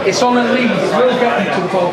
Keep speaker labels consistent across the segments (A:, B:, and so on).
A: It's on a lead. It will get you to the ball.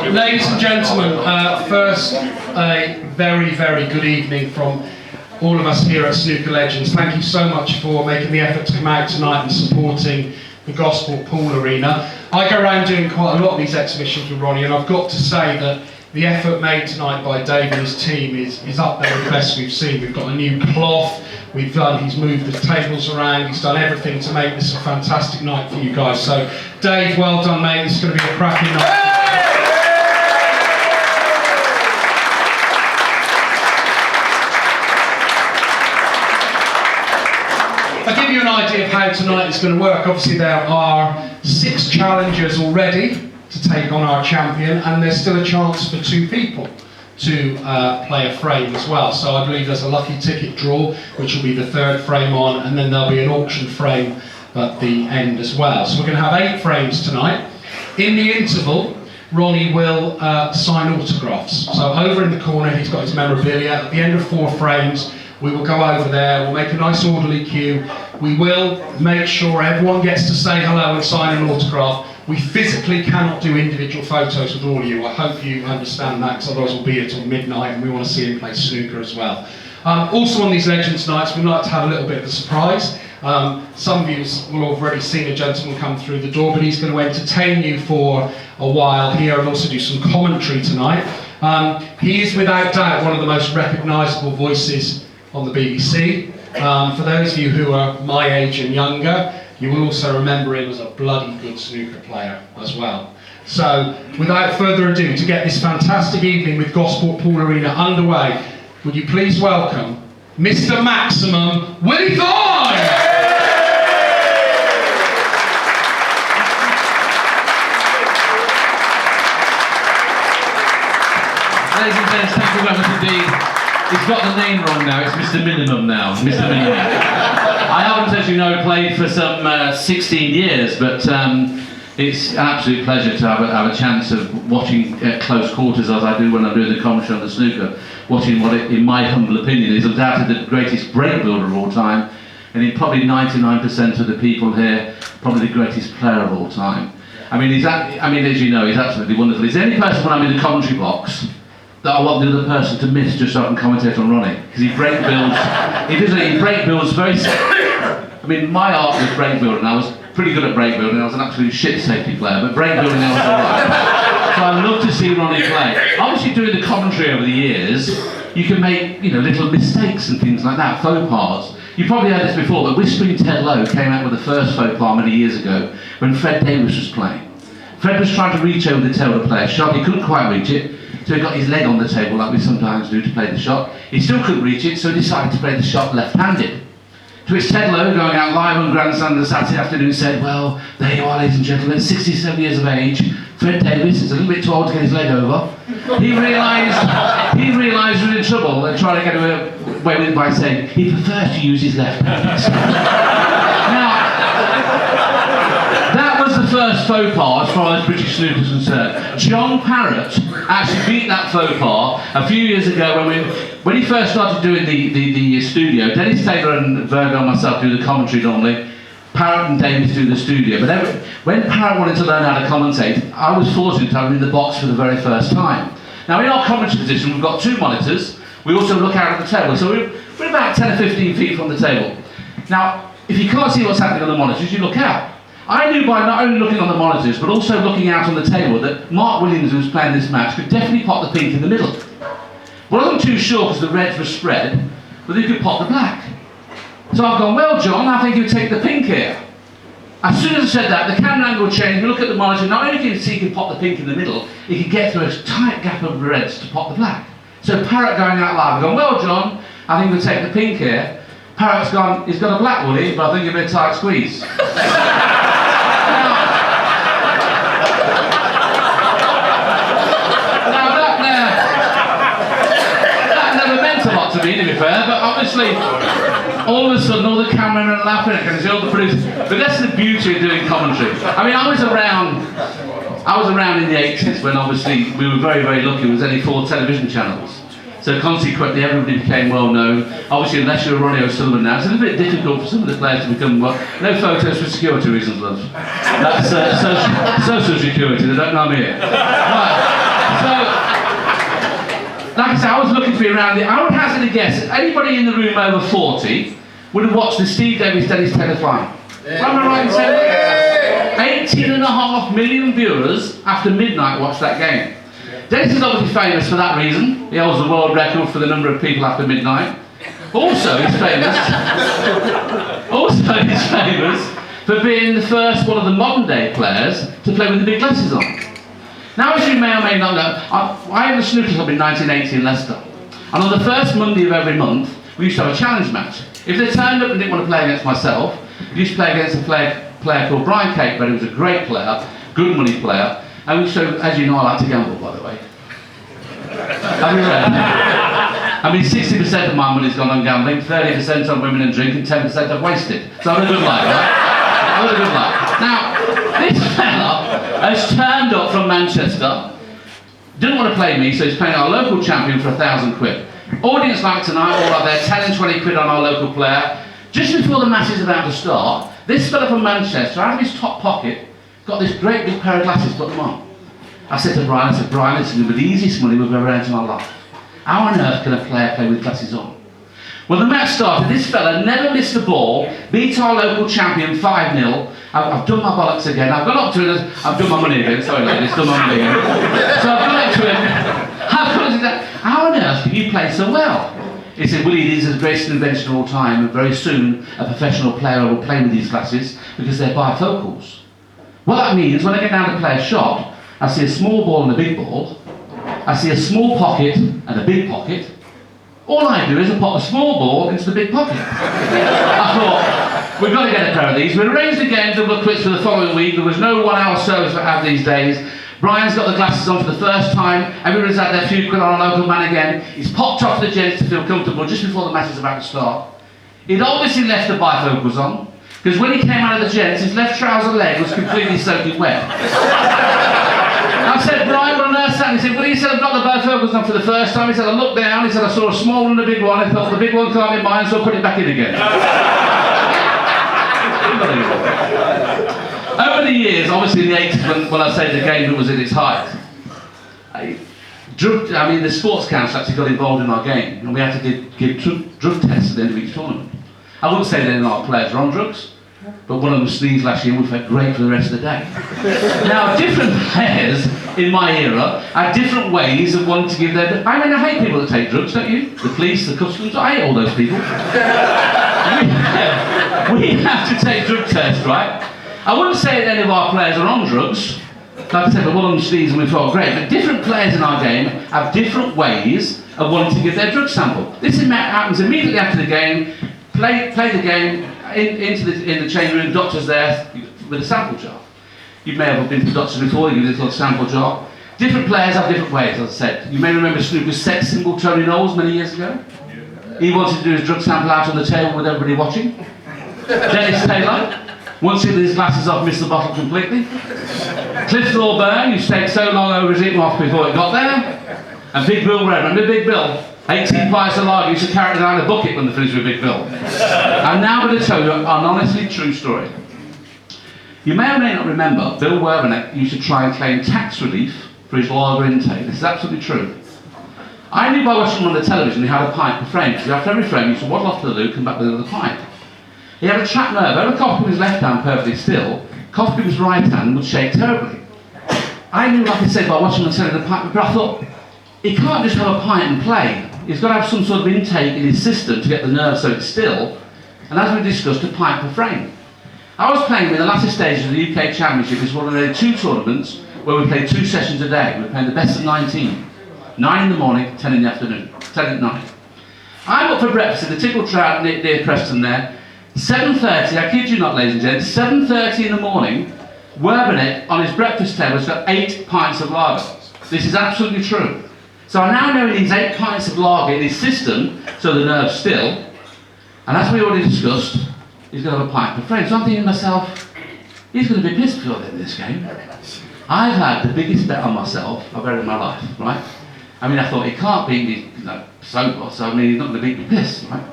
B: Ladies and gentlemen, first a very, very good evening from all of us here at Snooker Legends. Thank you so much for making the effort to come out tonight and supporting the Gosport Pool Arena. I go around doing quite a lot of these exhibitions with Ronnie, and I've got to say that the effort made tonight by Dave and his team is up there with the best we've seen. We've got a new cloth, he's moved the tables around, he's done everything to make this a fantastic night for you guys. So Dave, well done mate, it's going to be a cracking night. I'll give you an idea of how tonight is going to work. Obviously there are 6 challengers already to take on our champion, and there's still a chance for 2 people to play a frame as well. So I believe there's a lucky ticket draw, which will be the 3rd frame on, and then there'll be an auction frame at the end as well. So we're going to have 8 frames tonight. In the interval, Ronnie will sign autographs. So over in the corner, he's got his memorabilia. At the end of 4 frames, we will go over there, we'll make a nice orderly queue. We will make sure everyone gets to say hello and sign an autograph. We physically cannot do individual photos with all of you. I hope you understand that, because otherwise we'll be here till midnight and we want to see him play snooker as well. Also on these Legends nights, we'd like to have a little bit of a surprise. Some of you will have already seen a gentleman come through the door, but he's going to entertain you for a while here and also do some commentary tonight. He is without doubt one of the most recognisable voices on the BBC. For those of you who are my age and younger, you will also remember him as a bloody good snooker player as well. So, without further ado, to get this fantastic evening with Gosport Pool Arena underway, would you please welcome Mr. Maximum, Willie Thorne!
C: Ladies and gents, thank you very much indeed. He's got the name wrong now, it's Mr. Minimum now. Mr. Minimum. I haven't, as you know, played for some 16 years, but it's an absolute pleasure to have a chance of watching at close quarters, as I do when I'm doing the commentary on the snooker, watching what, in my humble opinion, is undoubtedly the greatest break builder of all time, and in probably 99% of the people here, probably the greatest player of all time. I mean, as you know, he's absolutely wonderful. Is there any person when I'm in the commentary box that I want the other person to miss just so I can commentate on Ronnie? Because he break builds very... I mean, my art was break building. I was pretty good at break building. I was an absolute shit safety player, but break building I was alright. So I'd love to see Ronnie play. Obviously doing the commentary over the years, you can make, you know, little mistakes and things like that, faux pas. You've probably heard this before, but Whispering Ted Lowe came out with the first faux pas many years ago when Fred Davis was playing. Fred was trying to reach over the table to play a shot. He couldn't quite reach it. So he got his leg on the table like we sometimes do to play the shot. He still couldn't reach it, so he decided to play the shot left-handed. To which Ted Lowe, going out live on Grandstand on the Saturday afternoon, said, well, there you are, ladies and gentlemen, 67 years of age, Fred Davis is a little bit too old to get his leg over. He realised he was in trouble and tried to get away with it by saying he prefers to use his left hand. Now, that was the first faux pas as far as British snooker is concerned. John Parrott actually beat that faux pas a few years ago when he first started doing the studio. Dennis Taylor and Virgo and myself do the commentary normally. Parrott and Davis do the studio. But when Parrott wanted to learn how to commentate, I was fortunate to have him in the box for the very first time. Now in our commentary position, we've got 2 monitors. We also look out at the table. So we're about 10 or 15 feet from the table. Now, if you can't see what's happening on the monitors, you look out. I knew by not only looking on the monitors, but also looking out on the table, that Mark Williams, who was playing this match, could definitely pop the pink in the middle. Well, I wasn't too sure because the reds were spread, but he could pop the black. So I've gone, well, John, I think you would take the pink here. As soon as I said that, the camera angle changed. We look at the monitor. Not only can you see he can pop the pink in the middle, he can get through a tight gap of reds to pop the black. So Parrot going out live, gone, well, John, I think we'll take the pink here. Parrot's gone, he's got a black woolly, but I think it'll be a tight squeeze. To me, to be fair, but obviously all of a sudden all the cameramen are laughing at it, all the producers. But that's the beauty of doing commentary. I mean, I was around in the 80s when obviously we were very, very lucky. There was only 4 television channels. So consequently everybody became well known. Obviously unless you're Ronnie O'Sullivan now, it's a little bit difficult for some of the players to become well. No photos for security reasons, love. That's social security, they don't know me here. Right. So, like I said, I was looking to be around I would hazard a guess that anybody in the room over 40 would have watched the Steve Davis Dennis Taylor final. Am I right in saying that? 18.5 million viewers after midnight watched that game. Dennis is obviously famous for that reason. He holds the world record for the number of people after midnight. Also, he's famous for being the first one of the modern day players to play with the big glasses on. Now, as you may or may not know, I am the snooker club in 1980 in Leicester. And on the first Monday of every month, we used to have a challenge match. If they turned up and didn't want to play against myself, we used to play against a player called Brian Cakeberry, who was a great player, good money player. And we so, as you know, I like to gamble, by the way. I mean, 60% of my money's gone on gambling, 30% on women and drink, and 10% I've wasted. So I'm a good life, right? I'm a good life. Now, this fella has turned up from Manchester, didn't want to play me, so he's playing our local champion for £1,000. Audience like tonight, all out there, 10 and 20 quid on our local player. Just before the match is about to start, this fella from Manchester, out of his top pocket, got this great big pair of glasses, put them on. I said to Brian, this is going to be the easiest money we've ever earned in my life. How on earth can a player play with glasses on? Well, the match started, this fella never missed a ball, beat our local champion 5-0. I've done my bollocks again. I've gone up to him, I've done my money again, sorry ladies, done my money again. So I've gone up to him, how on earth can you play so well? He said, Willie, these are the greatest invention of all time, and very soon a professional player will play with these glasses because they're bifocals. What that means, when I get down to play a shot, I see a small ball and a big ball, I see a small pocket and a big pocket. All I do is I pop a small ball into the big pocket. I thought, we've got to get a pair of these. We arranged the game double quits for the following week. There was no 1 hour service we have these days. Brian's got the glasses on for the first time. Everybody's had their few quid on a local man again. He's popped off the gents to feel comfortable just before the match is about to start. He'd obviously left the bifocals on, because when he came out of the gents, his left trouser leg was completely soaking wet. I said, Brian, what on earth's that? He said, well, he said, I've got the bifocals on for the first time. He said, I looked down, he said, I saw a small one and a big one. I thought, the big one can't be mine, so I put it back in again. Over the years, obviously in the 80s, when I say the game was at its height, the sports council actually got involved in our game, and we had to give drug tests at the end of each tournament. I wouldn't say that any of our players were on drugs, but one of them sneezed last year and we felt great for the rest of the day. Now, different players in my era had different ways of wanting to give their... I mean, I hate people that take drugs, don't you? The police, the customs, I hate all those people. We have to take drug tests, right? I wouldn't say that any of our players are on drugs. Like I said, but one of them sneezed and we felt great. But different players in our game have different ways of wanting to give their drug sample. This happens immediately after the game. Play the game, in the change room, doctor's there with a sample jar. You may have been to the doctor before, you give this little sample jar. Different players have different ways, as I said. You may remember snooker's sex symbol Tony Knowles many years ago. He wanted to do his drug sample out on the table with everybody watching. Dennis Taylor, once he had his glasses off, missed the bottle completely. Cliff Thorburn, who stayed so long over his eating off before it got there. And Big Bill Red, remember Big Bill? 18 pints of lager, used to carry it down a bucket when they finished with Big Bill. I'm now going to tell you an honestly true story. You may or may not remember, Bill Werbeneck used to try and claim tax relief for his lager intake. This is absolutely true. I knew by watching him on the television he had a pint per frame, because after every frame he used to waddle off to the loo, come back with another pint. He had a trapped nerve. Over cough with his left hand perfectly still, cough with his right hand would shake terribly. I knew, like I said, by watching him on television, the pint, but I thought, he can't just have a pint and play. He's got to have some sort of intake in his system to get the nerve so it's still, and as we discussed, a pint per frame. I was playing in the latter stages of the UK Championship. It's one of the 2 tournaments where we played 2 sessions a day. We were playing the best of 19. 9 in the morning, 10 in the afternoon, 10 at night. I'm up for breakfast in the Tickle Trout near Preston there. 7:30, I kid you not, ladies and gents, 7:30 in the morning, Werbenek on his breakfast table has got 8 pints of lager. This is absolutely true. So I now know he needs 8 pints of lager in his system, so the nerve's still. And as we already discussed, he's going to have a pint per frame. So I'm thinking to myself, he's going to be pissed before the end of this game. I've had the biggest bet on myself I've ever in my life, right? I mean, I thought he can't beat me, sober, so I mean, he's not going to beat me pissed, right?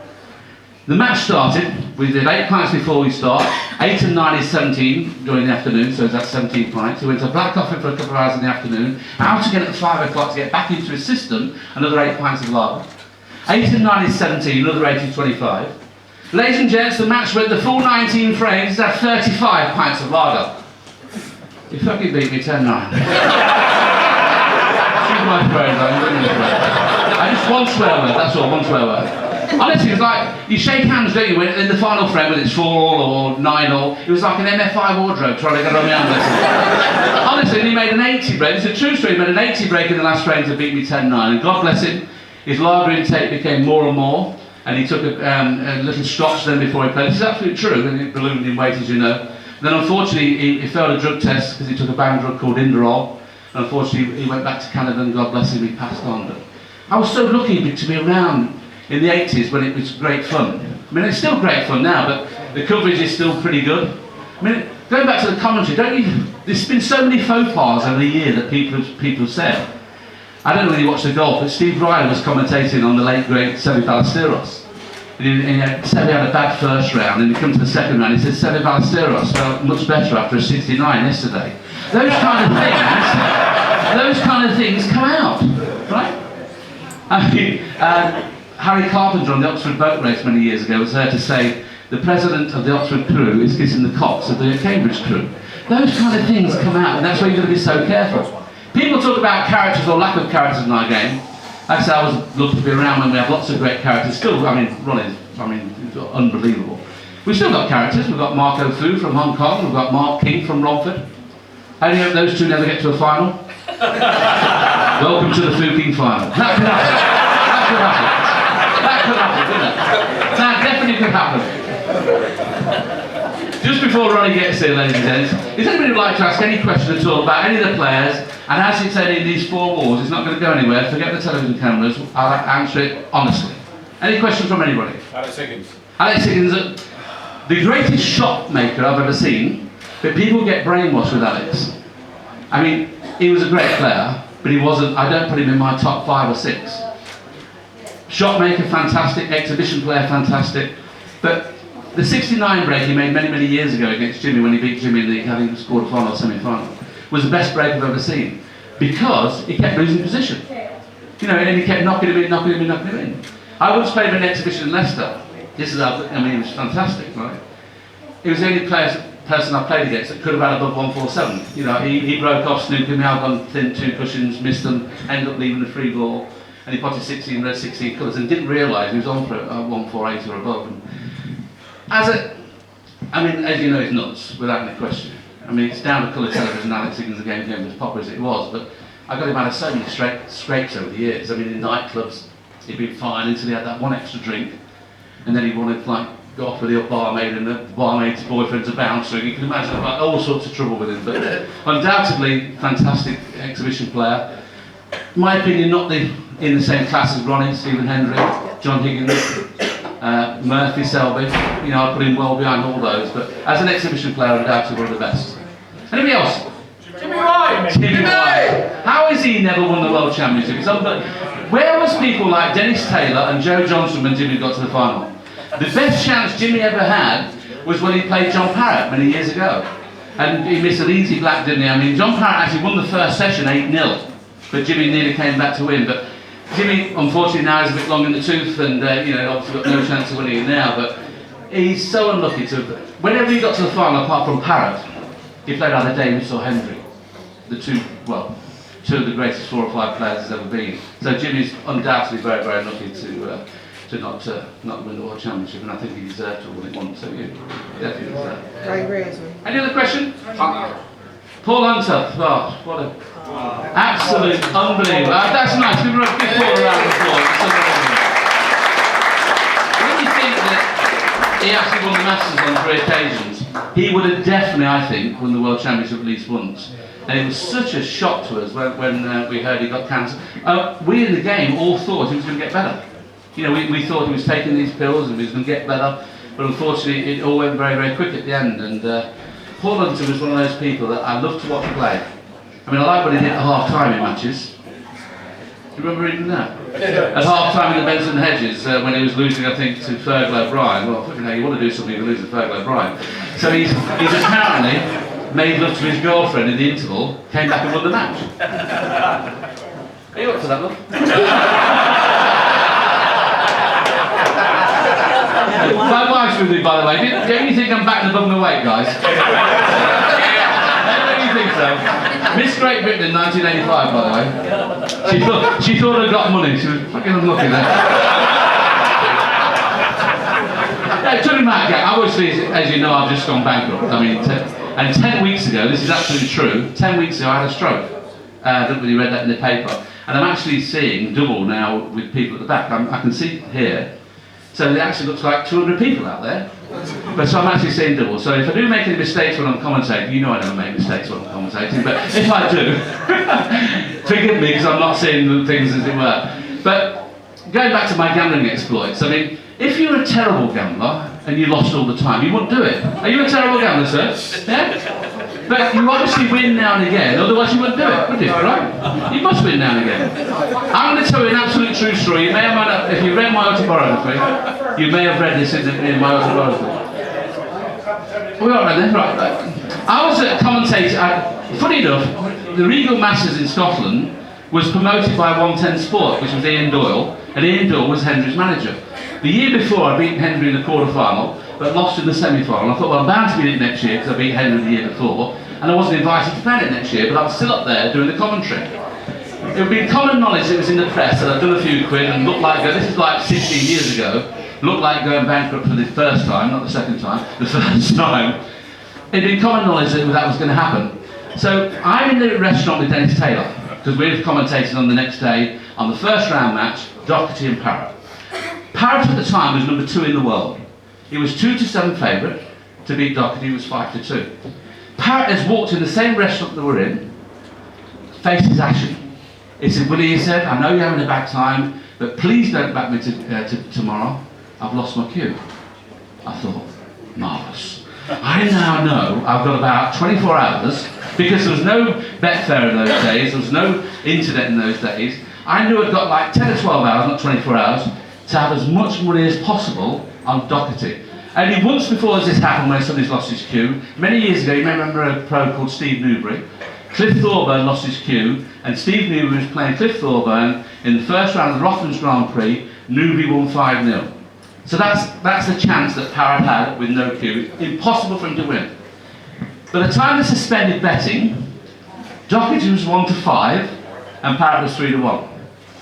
C: The match started. We did 8 pints before we start. 8 and 9 is 17 during the afternoon, so that's 17 pints. He went to Black Coffee for a couple of hours in the afternoon. Out again at 5 o'clock to get back into his system, another 8 pints of lager. 8 and 9 is 17, another 8 is 25. Ladies and gents, the match went the full 19 frames. He's had 35 pints of lager. He fucking beat me 10-9. My friend, I just one swear word, that's all, one swear word. Honestly, it's like, you shake hands, don't you, in the final frame, whether it's 4-all or 9-all, it was like an MFI wardrobe trying to get on the hand. Honestly, and he made an 80 break, it's a true story, he made an 80 break in the last frame to beat me 10-9, and God bless him, his lager intake became more and more, and he took a little scotch then before he played. This is absolutely true, and it ballooned in weight, as you know. Then unfortunately, he failed a drug test because he took a banned drug called Inderol. Unfortunately, he went back to Canada and God bless him, he passed on. But I was so lucky to be around in the 80s when it was great fun. I mean, it's still great fun now, but the coverage is still pretty good. I mean, going back to the commentary, there's been so many faux pas over the year that people have said. I don't really watch the golf, but Steve Riley was commentating on the late great Seve Ballesteros. And Seve had a bad first round, and he come to the second round, he said Seve Ballesteros felt much better after a 69 yesterday. Those kind of things come out, right? I mean, Harry Carpenter on the Oxford boat race many years ago was heard to say, the president of the Oxford crew is kissing the cocks of the Cambridge crew. Those kind of things come out, and that's why you've got to be so careful. People talk about characters or lack of characters in our game. Like I said, I was lucky to be around when we have lots of great characters. Still, I mean, Ronnie, he's unbelievable. We've still got characters. We've got Marco Fu from Hong Kong. We've got Mark King from Romford. How do you hope those two never get to a final? Welcome to the Fu King final. That could happen. That could happen, couldn't it? That definitely could happen. Just before Ronnie gets here, ladies and gents, is anybody would like to ask any question at all about any of the players? And as it's said in these 4 walls, it's not going to go anywhere. Forget the television cameras. I'll answer it honestly. Any questions from anybody?
D: Alex Higgins.
C: Alex Higgins, the greatest shot maker I've ever seen, but people get brainwashed with Alex. I mean, he was a great player, but he wasn't, I don't put him in my top 5 or 6. Shot maker, fantastic. Exhibition player, fantastic. But the 69 break he made many, many years ago against Jimmy, when he beat Jimmy in the having scored a final or semi-final, was the best break I've ever seen, because he kept losing position. You know, and he kept knocking him in. I once played him in an exhibition in Leicester. This is how, I mean, it was fantastic, right? He was the only person I played against that could have had above 147. You know, he broke off, snookered me, I've gone thin 2 cushions, missed them, ended up leaving the free ball, and he potted 16 red, 16 colours, and didn't realise he was on for 148 or above. And as you know, he's nuts, without any question. I mean, it's down to colour television, Alex Higgins, the game became as popular as it was, but I got him out of so many scrapes over the years. I mean, in nightclubs, he'd been fine until he had that one extra drink, and then he wanted to go off with the barmaid, and the barmaid's boyfriend's a bouncer. You can imagine like, all sorts of trouble with him, but undoubtedly fantastic exhibition player. In my opinion, not in the same class as Ronnie, Stephen Hendry, John Higgins, Murphy Selby. You know, I put him well behind all those, but as an exhibition player, undoubtedly one of the best. Anybody else?
D: Jimmy White!
C: Jimmy White! How has he never won the World Championship? Where was people like Dennis Taylor and Joe Johnson when Jimmy got to the final? The best chance Jimmy ever had was when he played John Parrott many years ago. And he missed an easy black, didn't he? I mean, John Parrott actually won the first session 8-0, but Jimmy nearly came back to win. But Jimmy, unfortunately, now is a bit long in the tooth, and you know, obviously got no chance of winning it now. But he's so unlucky to. Whenever he got to the final, apart from Parrott, he played either Davis or Hendry, the two of the greatest 4 or 5 players there's ever been. So Jimmy's undoubtedly very, very lucky to to not win the World Championship, and I think he deserved to win it once, so you definitely deserved.
D: I agree as well.
C: Any other question? Paul Hunter, oh, what a absolute unbelievable. That's nice, give him a big Paul around the floor. When you think that he actually won the Masters on 3 occasions, he would have definitely, I think, won the World Championship at least once. And it was such a shock to us when we heard he got cancer. We in the game all thought he was going to get better. You know, we thought he was taking these pills and he was going to get better, but unfortunately it all went very, very quick at the end. And Paul Hunter was one of those people that I love to watch play. I mean, I like what he did at half-time in matches. Do you remember reading that? At half-time in the Benson Hedges, when he was losing, I think, to Fergal O'Brien. Well, you know, you want to do something, you lose to Fergal O'Brien. So he's apparently made love to his girlfriend in the interval, came back and won the match. Are you up for that, love? My wife's with me, by the way. Don't you think I'm batting above my weight, guys? Don't you think so? Miss Great Britain in 1985, by the way. She thought I'd got money. She was fucking unlucky there. Yeah, turning back, obviously, as you know, I've just gone bankrupt. I mean, and 10 weeks ago, this is absolutely true, 10 weeks ago I had a stroke. I don't really read that in the paper. And I'm actually seeing double now with people at the back. I can see here. So it actually looks like 200 people out there. But so I'm actually seeing double. So if I do make any mistakes when I'm commentating, you know I never make mistakes when I'm commentating, but if I do, forgive me because I'm not seeing the things as it were. But going back to my gambling exploits, I mean, if you're a terrible gambler and you lost all the time, you wouldn't do it. Are you a terrible gambler, sir? Yeah? But you obviously win now and again, otherwise you wouldn't do it, would you, right? You must win now and again. I'm going to tell you an absolute true story. You may have, if you read my autobiography, you may have read this in my autobiography. We all read this, right? I was a commentator, funny enough, the Regal Masters in Scotland was promoted by 110 Sport, which was Ian Doyle, and Ian Doyle was Henry's manager. The year before I beat Henry in the quarter-final, but lost in the semi-final. I thought, well, I'm bound to beat it next year because I beat Henry the year before, and I wasn't invited to play it next year, but I was still up there doing the commentary. It would be common knowledge, it was in the press, that I'd done a few quid and looked like, this is like 16 years ago, looked like going bankrupt for the first time, not the second time, the first time. It'd been common knowledge that that was going to happen. So I'm in the restaurant with Dennis Taylor, because we were commentating on the next day on the first round match, Doherty and Parrott. Parrott at the time was number 2 in the world. He was 2-7 favourite to beat Doherty, who was 5-2. Parrott has walked in the same restaurant that we're in, face is ashen. He said, Willie, he said, I know you're having a bad time, but please don't back me to tomorrow. I've lost my cue. I thought, marvellous. I now know I've got about 24 hours, because there was no Betfair in those days, there was no internet in those days. I knew I'd got like 10 or 12 hours, not 24 hours, to have as much money as possible on Doherty. Only once before this happened when somebody's lost his cue. Many years ago, you may remember a pro called Steve Newbury. Cliff Thorburn lost his cue, and Steve Newbury was playing Cliff Thorburn in the first round of the Rothmans Grand Prix. Newbury won 5-0. So that's the chance that Parrott had with no cue. Impossible for him to win. By the time they suspended betting, Doherty was 1-5, and Parrott was 3-1.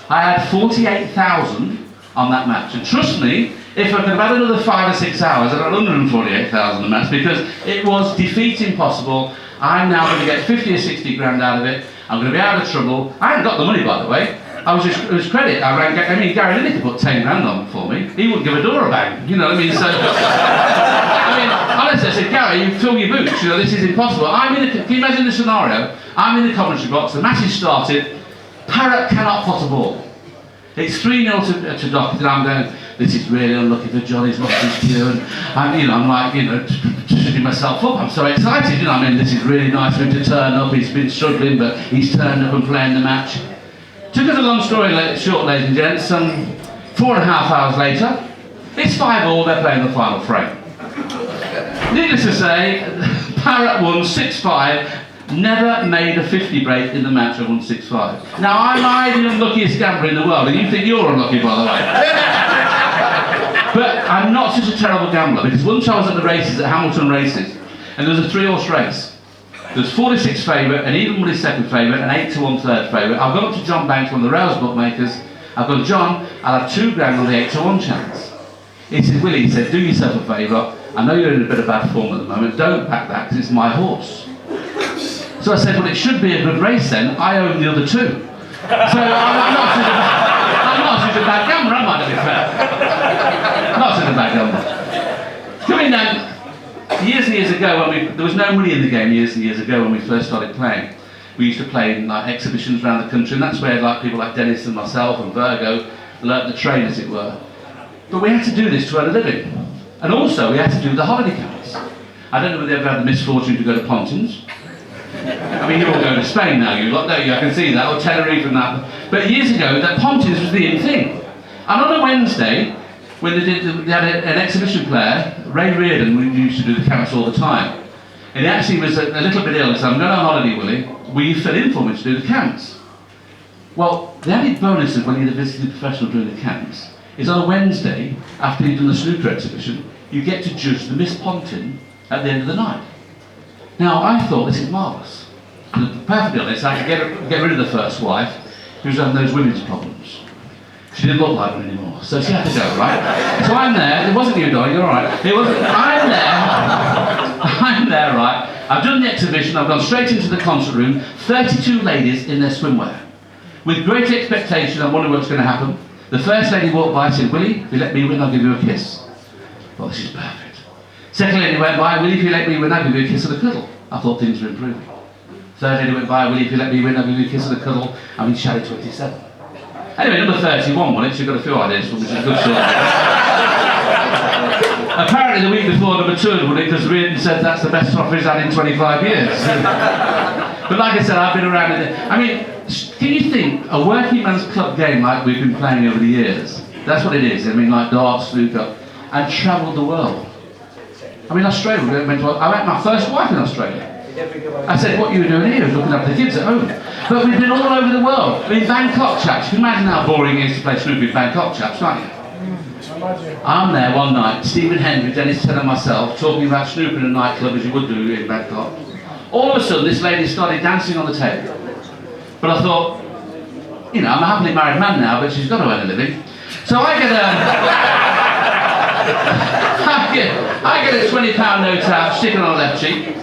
C: I had 48,000 on that match, and trust me, if I could have had another 5 or 6 hours, I'd have 148,000 a match, because it was defeat impossible. I'm now going to get 50 or 60 grand out of it. I'm going to be out of trouble. I hadn't got the money, by the way. It was credit. Gary Lineker put 10 grand on for me. He wouldn't give a door a bang. You know what I mean? So, honestly, I said, Gary, you fill your boots. You know, this is impossible. Can you imagine the scenario? I'm in the commentary box. The match has started. Parrott cannot pot a ball. It's 3-0 to Doherty, and I'm going, this is really unlucky for John, he's lost his cue, and I'm like, shooting myself up, I'm so excited, this is really nice for him to turn up, he's been struggling, but he's turned up and playing the match. To cut a long story short, ladies and gents, 4.5 hours later, it's 5-all, they're playing the final frame. Needless to say, Parrott won 6-5, never made a 50 break in the match. I won 6-5. Now, I'm the unluckiest gambler in the world, and you think you're unlucky, by the way. But I'm not such a terrible gambler, because once I was at the races, at Hamilton Races, and there was a 3-horse race. There was 46 favourite, and even money second favourite, and 8-1 third favourite. I've gone up to John Banks, one of the rails bookmakers. I've gone, John, I'll have £2 on the 8-to-1 chance. He said, Willie, he said, do yourself a favour. I know you're in a bit of bad form at the moment. Don't back that because it's my horse. So I said, well, it should be a good race then. I own the other 2. So I'm not such a bad gambler, am I, to be fair? Not such a bad gambler. Coming down, years and years ago, there was no money in the game years and years ago when we first started playing. We used to play in like exhibitions around the country, and that's where like people like Dennis and myself and Virgo learnt the trade, as it were. But we had to do this to earn a living. And also, we had to do the holiday camps. I don't know whether you've ever had the misfortune to go to Pontins. I mean, you're all going to Spain now, you lot, don't you? I can see that, or Tenerife and that. But years ago, that Pontins was the in thing. And on a Wednesday, when they had an exhibition player, Ray Reardon, we used to do the camps all the time. And he actually was a little bit ill, and said, I'm going on holiday, Willie. Will you fill in for me to do the camps? Well, the added bonus of when you're a visiting professional doing the camps is on a Wednesday, after you've done the snooker exhibition, you get to judge the Miss Pontin at the end of the night. Now, I thought this is marvellous. To be perfectly honest, I could get rid of the first wife who was having those women's problems. She didn't look like one anymore, so she had to go, right? So I'm there, it wasn't you, darling, you're all right. It wasn't, I'm there, right? I've done the exhibition, I've gone straight into the concert room, 32 ladies in their swimwear. With great expectation, I wondered what's going to happen. The first lady walked by and said, Willie, if you let me win, I'll give you a kiss. Well, this is perfect. Second lady went by, Willie, if you let me win, I'll give you a kiss and a cuddle. I thought things were improving. Third lady went by, Willie, if you let me win, I'll give you a kiss and a cuddle. I mean, she had 27. Anyway, number 31 won it, she's got a few ideas for me, which is a good sort. Apparently the week before number 2 had won it because Reardon said that's the best offer he's had in 25 years. But like I said, I've been around it. I mean, can you think, a working man's club game like we've been playing over the years, that's what it is, I mean, like darts, snooker, and travelled the world. I mean, Australia, I met my first wife in Australia. I said, what are you doing here? Looking after the kids at home. But we've been all over the world. I mean, Bangkok chaps. You can imagine how boring it is to play snooker with Bangkok chaps, can't you? I'm there one night, Stephen Hendry, Dennis Ted and myself, talking about snooker in a nightclub as you would do in Bangkok. All of a sudden, this lady started dancing on the table. But I thought, you know, I'm a happily married man now, but she's got to earn a living. So I get a £20 note out, stick it on the left cheek.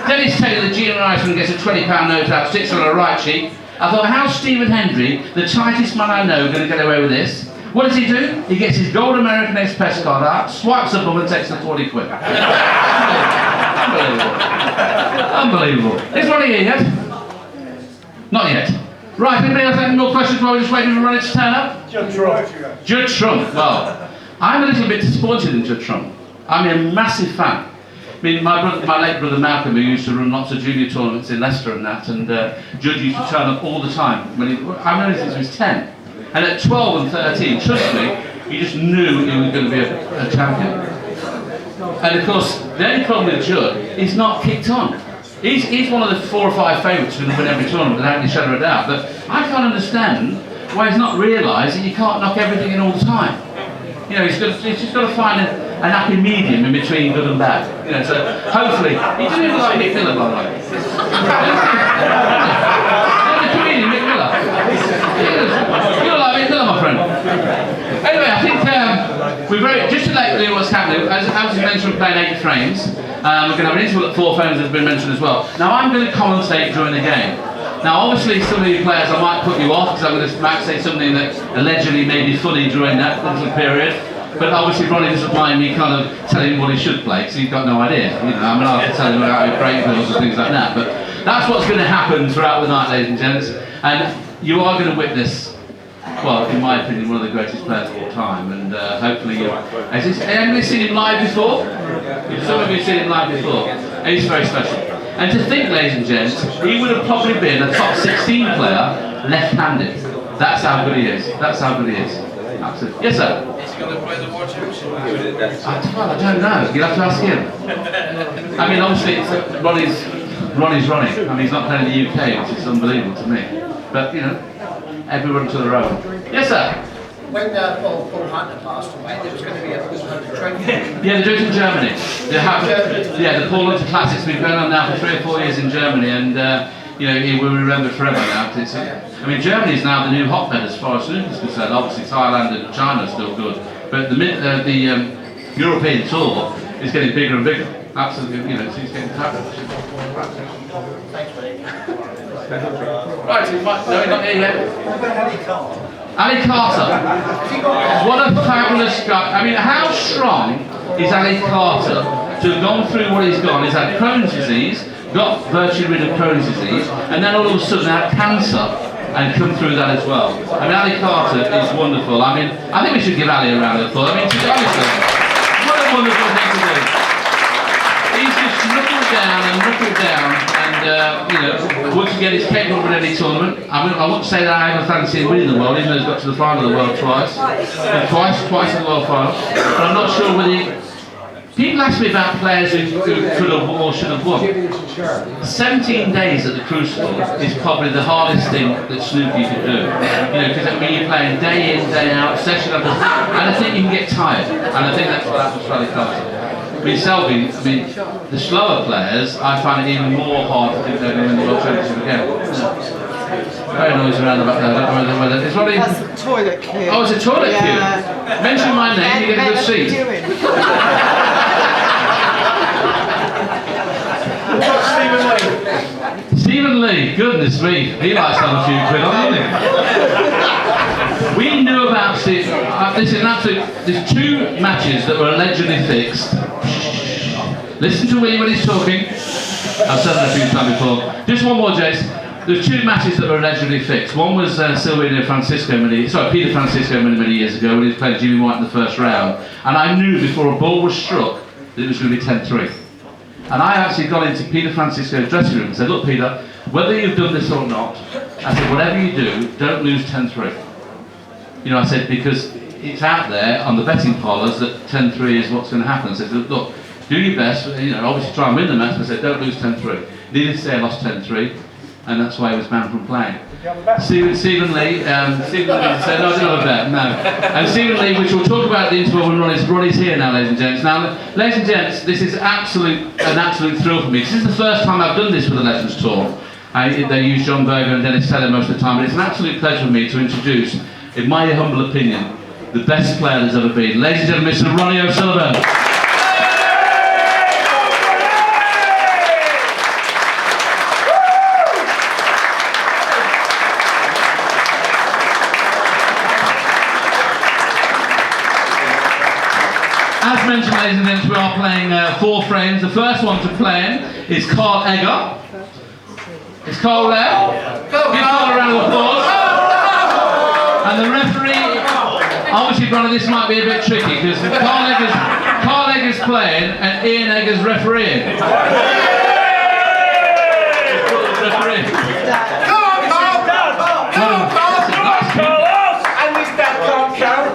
C: Dennis Taylor, the junior Irishman, gets a £20 note out, sticks it on the right cheek. I thought, how's Stephen Hendry, the tightest man I know, going to get away with this? What does he do? He gets his Gold American Express card out, swipes the bum and takes the 40 quid. Unbelievable. Is Ronnie here yet? Not yet. Right, anybody else have any more questions while we're just waiting for Ronnie to turn up?
D: Judd Trump.
C: Judd Trump. Well, I'm a little bit disappointed in Judd Trump. I'm a massive fan. I mean, my late brother Malcolm, who used to run lots of junior tournaments in Leicester and that, and Judd used to turn up all the time. I've known him since he was 10. And at 12 and 13, trust me, you just knew he was going to be a champion. And of course, the only problem with Judd, he's not kicked on. He's one of the 4 or 5 favourites who win every tournament without any shadow of a doubt. But I can't understand why he's not realised that you can't knock everything in all the time. You know, he's just got to find a happy medium in between good and bad. You know, so hopefully, he didn't even like Mick Miller, by the way. The comedian Mick Miller. You don't like Mick Miller, my friend. Anyway, I think just to let you know what's happening, as was mentioned, we're playing 8 frames. We're going to have an interval at 4 frames, as has been mentioned as well. Now, I'm going to commentate during the game. Now, obviously, some of you players, I might put you off because I'm going to say something that allegedly may be funny during that little period. But obviously, Ronnie doesn't mind me kind of telling him what he should play because he's got no idea. You know, I mean, I have to tell him about his break balls and things like that. But that's what's going to happen throughout the night, ladies and gents. And you are going to witness, well, in my opinion, one of the greatest players of all time. And hopefully, has anybody seen him live before? Some of you have seen him live before. He's very special. And to think, ladies and gents, he would have probably been a top 16 player left-handed. That's how good he is. That's how good he is. Absolutely. Yes, sir?
E: Is he going to play the World Championship?
C: I don't know. You'll have to ask him. I mean, obviously, Ronnie's Ronnie. I mean, he's not playing in the UK, which is unbelievable to me. But, you know, everyone to their own. Yes, sir?
D: When Paul Hunter passed away, there was going to be a training.
C: Yeah, they're doing it in Germany. The Paul Hunter Classic's been going on now for 3 or 4 years in Germany, and you know, he will be remembered forever now. I mean, Germany is now the new hotbed as far as snooker is concerned. Obviously, Thailand and China are still good, but the European tour is getting bigger and bigger. Absolutely, you know, it's getting fabulous. Right, no, not here yet. Ali Carter. What a fabulous guy. I mean, how strong is Ali Carter to have gone through what he's gone? He's had Crohn's disease, got virtually rid of Crohn's disease, and then all of a sudden had cancer and come through that as well. I mean, Ali Carter is wonderful. I mean, I think we should give Ali a round of applause. I mean, honestly, what a wonderful thing to do. He's just knuckled down, and you know, once again, he's capable of any tournament. I wouldn't say that I ever fancy him winning the world, even though he's got to the final of the world twice. Twice in the world final. But I'm not sure whether he... People ask me about players who could have or should have won. 17 days at the Crucible is probably the hardest thing that snooker you could do. You know, because I mean, you're playing day in, day out, session after session, and I think you can get tired. And I think that's what happens to Ali Carter. I mean, Selby, I mean, the slower players, I find it even more hard to think they're going to win the World Championship again. Very noisy around the back there. I don't know whether it's Ronnie.
E: That's a toilet queue.
C: Oh, it's a toilet queue. Mention my name, you get a good seat. Stephen Lee, goodness me, he likes to have a few quid on, doesn't he? We knew about Steve. This is an absolute. There's two matches that were allegedly fixed. Listen to Willie when he's talking. I've said that a few times before. Just one more, Jace. There's two matches that were allegedly fixed. One was Peter Francisco many years ago when he was playing Jimmy White in the first round. And I knew before a ball was struck that it was going to be 10-3. And I actually got into Peter Francisco's dressing room and said, look Peter, whether you've done this or not, I said, whatever you do, don't lose 10-3. You know, I said, because it's out there on the betting parlours that 10-3 is what's going to happen. I said, look, do your best, you know, obviously try and win the match, but I said, don't lose 10-3. Needless to say, I lost 10-3, and that's why I was banned from playing. Stephen Lee said, no, I didn't have a bet, no. And Stephen Lee, which we'll talk about at the interval when Ronnie's here now, ladies and gents. Now, ladies and gents, this is an absolute thrill for me. This is the first time I've done this for the Legends Tour. They use John Berger and Dennis Teller most of the time, but it's an absolute pleasure for me to introduce, in my humble opinion, the best player there's ever been. Ladies and gentlemen, Mr. Ronnie O'Sullivan. As mentioned, ladies and gentlemen, we are playing 4 frames. The first one to play in is Carl Egger. Is Carl there? Give Carl a round of applause. And the referee, obviously, brother, this might be a bit tricky because Carl Egger's playing and Ian Egger's refereeing. Refereeing.
D: Come on, Carl! Come on, Carl! And this dad can't count.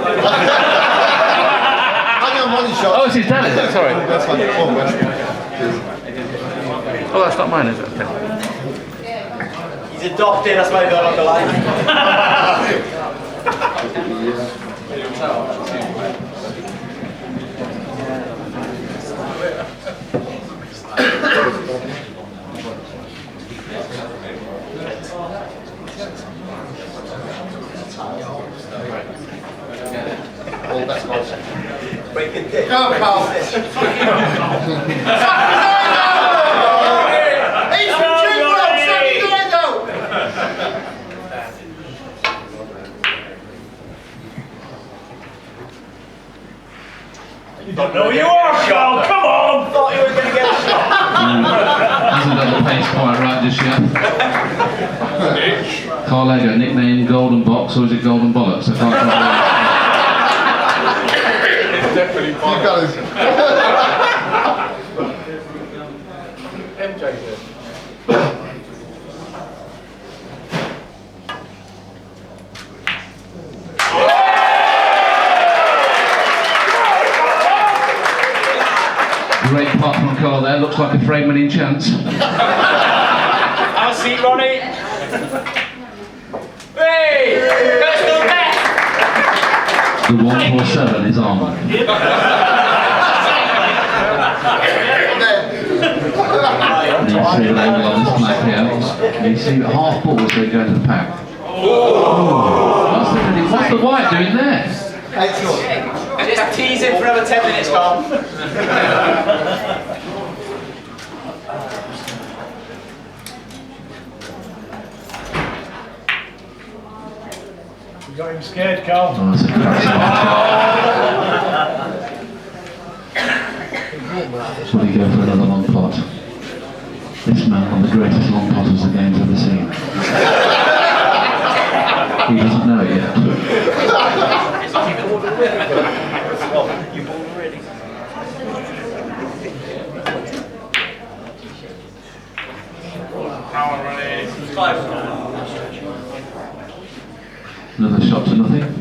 C: Oh, it's his dad, is it? Sorry.
F: That's fine.
C: Oh, that's not mine, is it? Okay.
G: He's adopted, that's why he got on the line.
F: All best goals.
G: Breaking dick.
F: Go, Carl.
G: Breaking dick.
F: He's from June, second going though.
G: You don't know who you are, Carl. Come on. Thought you were going to get a shot.
C: Hasn't got the pace quite right just yet. Carl Egger, nickname Golden Box, or is it Golden Bollocks? I can't remember.
F: Definitely fine. You got it.
A: MJ did.
C: Great pot from Carl there, looks like a frame-winning chance.
G: Have a seat, Ronnie. Hey! Personal best!
C: The 147 is on. You see the label on this black here. You see half balls, they go to the pack. What's the white doing there?
D: Just tease him for another 10 minutes, Carl.
G: You got him scared, Carl.
C: Oh, that's a crap. Will he go for another long pot? This man on the greatest long potters the game's ever seen. He doesn't know it yet.
G: You bought already.
D: Power Ronnie.
C: Another shot to nothing.